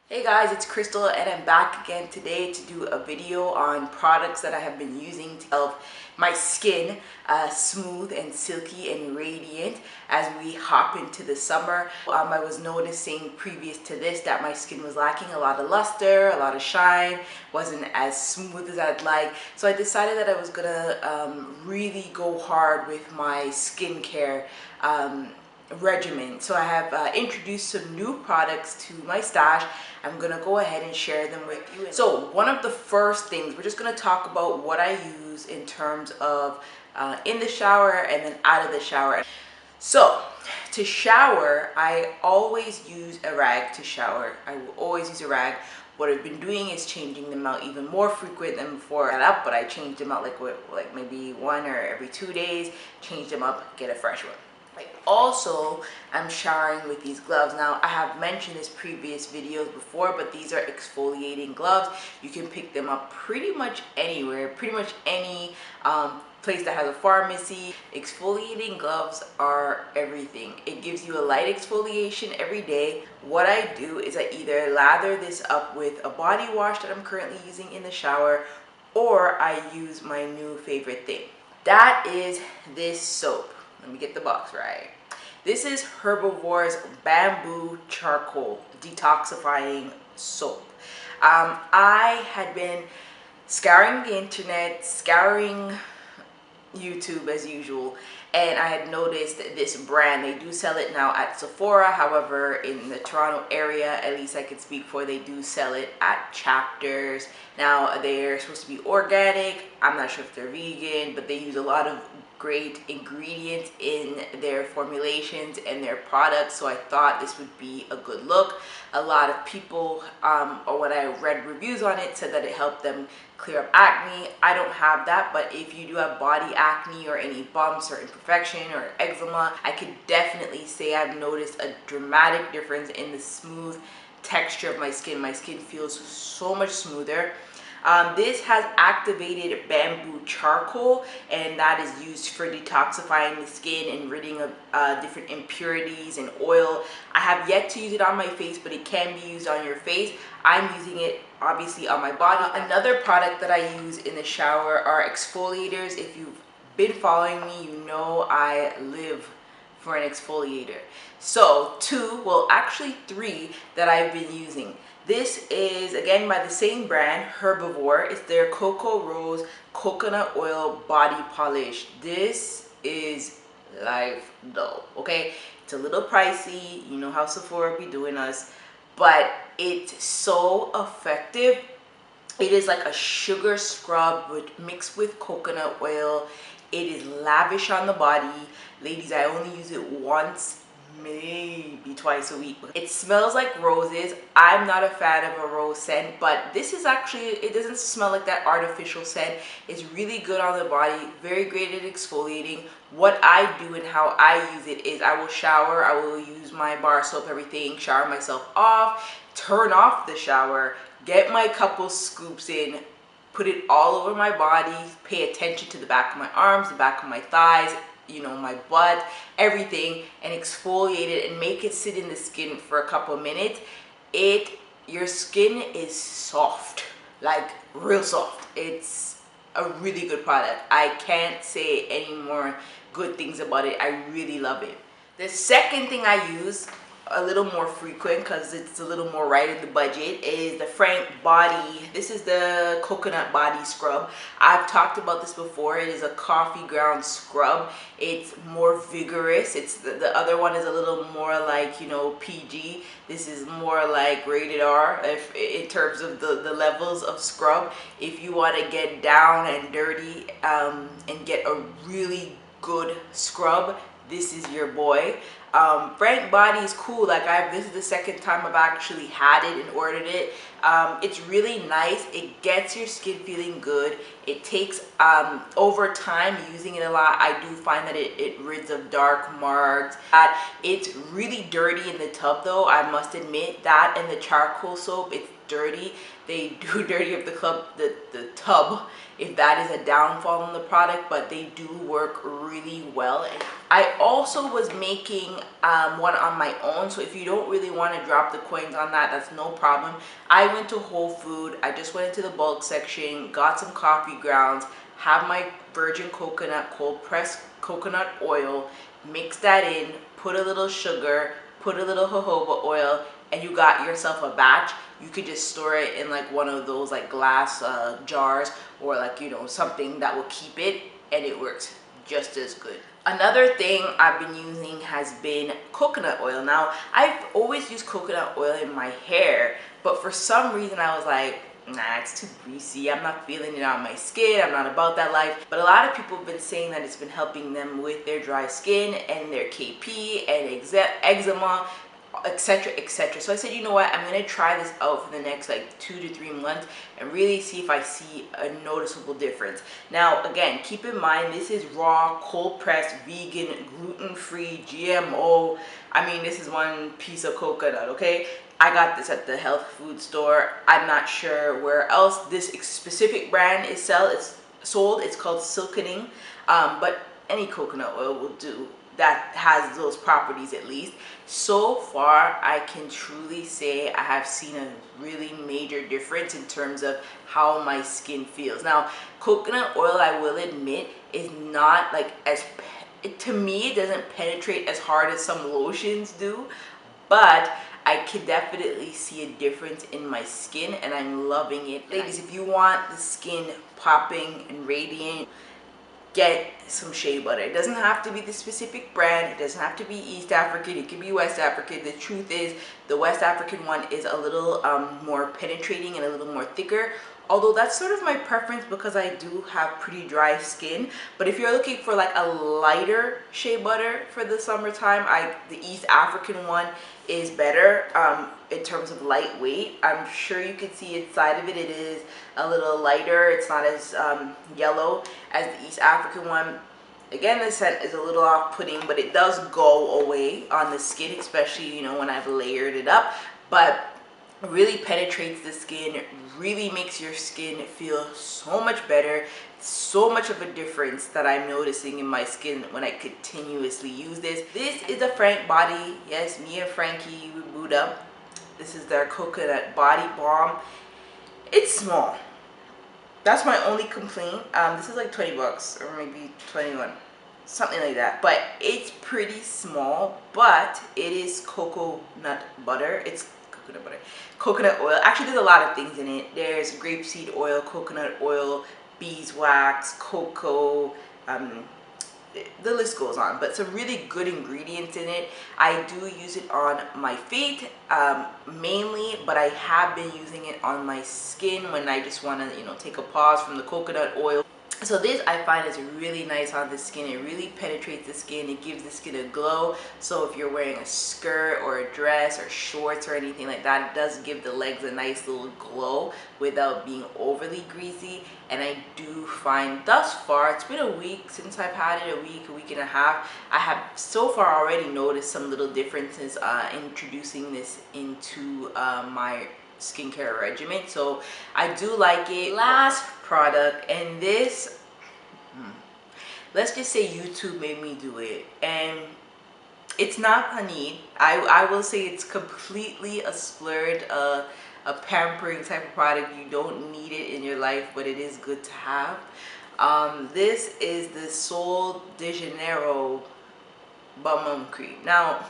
Hey guys, it's Crystal and I'm back again today to do a video on products that I have been using to help my skin smooth and silky and radiant as we hop into the summer. I was noticing previous to this that my skin was lacking a lot of luster, a lot of shine, wasn't as smooth as I'd like. So I decided that I was gonna really go hard with my skincare regimen. So I have introduced some new products to my stash. I'm gonna go ahead and share them with you. So one of the first things, we're just gonna talk about what I use in terms of in the shower and then out of the shower. So to shower, I always use a rag to shower. I will always use a rag. What I've been doing is changing them out even more frequent than before. But I change them out like maybe 1 or every 2 days, change them up, get a fresh one. Also, I'm showering with these gloves. Now, I have mentioned this previous videos before, but these are exfoliating gloves. You can pick them up pretty much anywhere, pretty much any place that has a pharmacy. Exfoliating gloves are everything. It gives you a light exfoliation every day. What I do is I either lather this up with a body wash that I'm currently using in the shower, or I use my new favorite thing. That is this soap. Let me get the box right. This is Herbivore's Bamboo Charcoal Detoxifying Soap. I had been scouring the internet, scouring YouTube as usual, and I had noticed this brand. They do sell it now at Sephora. However, in the Toronto area, at least I could speak for, they do sell it at Chapters. Now, they're supposed to be organic. I'm not sure if they're vegan, but they use a lot of great ingredients in their formulations and their products, so I thought this would be a good look. A lot of people, or when I read reviews on it, said that it helped them clear up acne. I don't have that, but if you do have body acne or any bumps or imperfection or eczema, I could definitely say I've noticed a dramatic difference in the smooth texture of my skin. My skin feels so much smoother. This has activated bamboo charcoal, and that is used for detoxifying the skin and ridding of different impurities and oil. I have yet to use it on my face, but it can be used on your face. I'm using it obviously on my body. Another product that I use in the shower are exfoliators. If you've been following me, you know I live for an exfoliator. So actually 3 that I've been using. This is, again, by the same brand, Herbivore. It's their Coco Rose Coconut Oil Body Polish. This is life though, okay? It's a little pricey. You know how Sephora be doing us. But it's so effective. It is like a sugar scrub mixed with coconut oil. It is lavish on the body. Ladies, I only use it once, maybe twice a week. It smells like roses. I'm not a fan of a rose scent, but this is actually, it doesn't smell like that artificial scent. It's really good on the body, very great at exfoliating. What I do and how I use it is I will shower, I will use my bar soap, everything, shower myself off, turn off the shower, get my couple scoops in, put it all over my body, pay attention to the back of my arms, the back of my thighs, you know, my butt, everything, and exfoliate it and make it sit in the skin for a couple of minutes. Your skin is soft, like real soft. It's a really good product. I can't say any more good things about it. I really love it. The second thing I use a little more frequent because it's a little more right in the budget is the Frank Body. This is the coconut body scrub. I've talked about this before. It is a coffee ground scrub. It's more vigorous. It's the other one is a little more like, you know, PG. This is more like rated R in terms of the levels of scrub. If you want to get down and dirty and get a really good scrub, this is your boy. Frank Body is cool. Like this is the second time I've actually had it and ordered it. It's really nice. It gets your skin feeling good. It takes over time using it a lot, I do find that it rids of dark marks. It's really dirty in the tub though, I must admit. That and the charcoal soap, it's dirty. They do dirty up the tub, if that is a downfall in the product, but they do work really well. I also was making one on my own. So if you don't really want to drop the coins on that, that's no problem. I went to Whole Food. I just went into the bulk section, got some coffee grounds, have my virgin coconut, cold pressed coconut oil, mix that in, put a little sugar, put a little jojoba oil, and you got yourself a batch. You could just store it in like one of those like glass jars, or like, you know, something that will keep it, and it works just as good. Another thing I've been using has been coconut oil. Now, I've always used coconut oil in my hair, but for some reason I was like, nah, it's too greasy. I'm not feeling it on my skin. I'm not about that life. But a lot of people have been saying that it's been helping them with their dry skin and their KP and eczema, etc, etc. So I said, you know what, I'm gonna try this out for the next like 2 to 3 months and really see if I see a noticeable difference. Now again, keep in mind, this is raw, cold pressed, vegan, gluten-free, GMO. I mean, this is one piece of coconut, okay? I got this at the health food store. I'm not sure where else this specific brand is sold. It's called Silkeny, but any coconut oil will do that has those properties at least. So far, I can truly say I have seen a really major difference in terms of how my skin feels. Now, coconut oil, I will admit, is not like to me, it doesn't penetrate as hard as some lotions do, but I can definitely see a difference in my skin, and I'm loving it. Ladies, if you want the skin popping and radiant, get some shea butter. It doesn't have to be the specific brand. It doesn't have to be East African. It can be West African. The truth is, the West African one is a little more penetrating and a little more thicker. Although that's sort of my preference because I do have pretty dry skin. But if you're looking for like a lighter shea butter for the summertime, the East African one is better in terms of lightweight. I'm sure you can see inside of it. It is a little lighter. It's not as yellow as the East African one. Again, the scent is a little off-putting, but it does go away on the skin, especially, you know, when I've layered it up. But really penetrates the skin, really makes your skin feel so much better. So much of a difference that I'm noticing in my skin when I continuously use this. This is a Frank body. Yes, me and Frankie, we boot up. This is their coconut body balm. It's small. That's my only complaint. This is like 20 bucks or maybe 21, something like that. But it's pretty small, but it is coconut butter. It's coconut butter, coconut oil. Actually, there's a lot of things in it. There's grapeseed oil, coconut oil, beeswax, cocoa, the list goes on, but some really good ingredients in it. I do use it on my feet mainly, but I have been using it on my skin when I just want to, you know, take a pause from the coconut oil. So this I find is really nice on the skin. It really penetrates the skin. It gives the skin a glow. So if you're wearing a skirt or a dress or shorts or anything like that, it does give the legs a nice little glow without being overly greasy. And I do find thus far, it's been a week since I've had it, a week and a half. I have so far already noticed some little differences introducing this into my skincare regimen. So I do like it. Last product, and this, let's just say YouTube made me do it, and it's not a need. I will say it's completely a splurge, a pampering type of product. You don't need it in your life, but it is good to have. This is the Sol de Janeiro Balm cream. Now,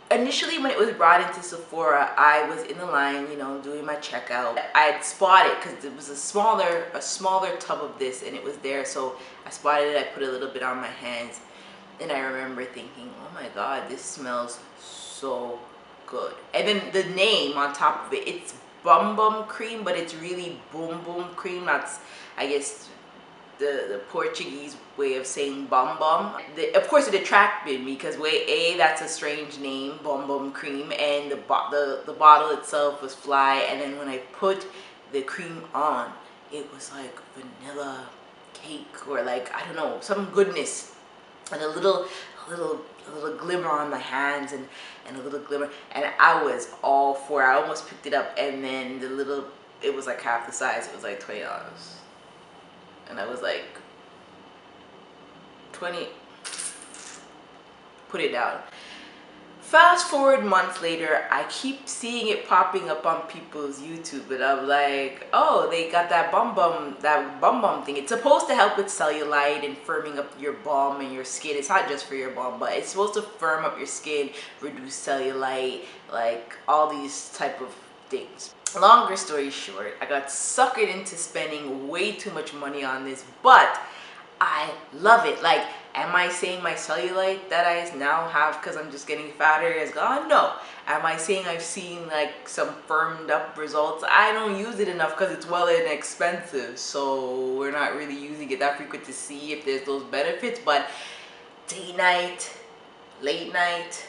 initially when it was brought into Sephora, I was in the line, you know, doing my checkout. I had spotted, because it was a smaller tub of this, and it was there, so I spotted it. I put a little bit on my hands, and I remember thinking, oh my god, this smells so good. And then the name on top of it, it's Bum cream, but it's really boom cream. That's, I guess, the Portuguese way of saying bum. Of course, it attracted me because that's a strange name, bum cream, and the bottle itself was fly. And then when I put the cream on, it was like vanilla cake, or like, I don't know, some goodness, and a little glimmer on my hands, and a little glimmer, and I was all for it. I almost picked it up, and then it was like half the size. It was like $20. And I was like, 20. put it down. Fast forward months later, I keep seeing it popping up on people's YouTube, and I'm like, oh, they got that bum thing. It's supposed to help with cellulite and firming up your balm and your skin. It's not just for your balm, but it's supposed to firm up your skin, reduce cellulite, like all these type of things. Longer story short, I got suckered into spending way too much money on this, but I love it. Like, am I saying my cellulite that I now have because I'm just getting fatter is gone? No. Am I saying I've seen like some firmed up results? I don't use it enough because it's well inexpensive, so we're not really using it that frequent to see if there's those benefits. But day, night, late night,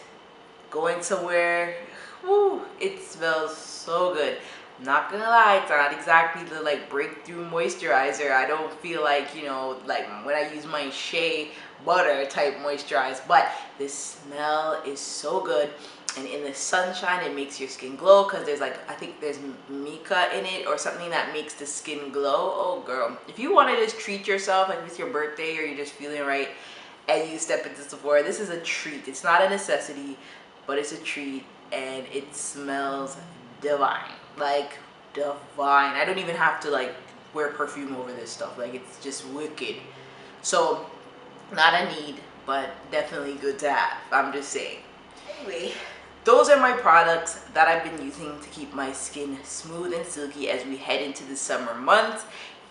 going somewhere, whoo, it smells so good. I'm not gonna lie, it's not exactly the like breakthrough moisturizer. I don't feel like, you know, like when I use my Shea butter type moisturizer, but the smell is so good. And in the sunshine, it makes your skin glow because there's like, I think there's mica in it or something that makes the skin glow. Oh girl, if you want to just treat yourself, like if it's your birthday or you're just feeling right and you step into Sephora, this is a treat. It's not a necessity, but it's a treat, and it smells divine. Like divine. I don't even have to like wear perfume over this stuff. Like, it's just wicked. So not a need, but definitely good to have. I'm just saying. Anyway, those are my products that I've been using to keep my skin smooth and silky as we head into the summer months.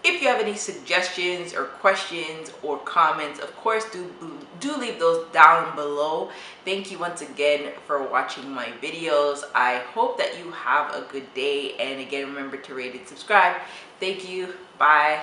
If you have any suggestions or questions or comments, of course, do leave those down below. Thank you once again for watching my videos. I hope that you have a good day, and again, remember to rate and subscribe. Thank you. Bye.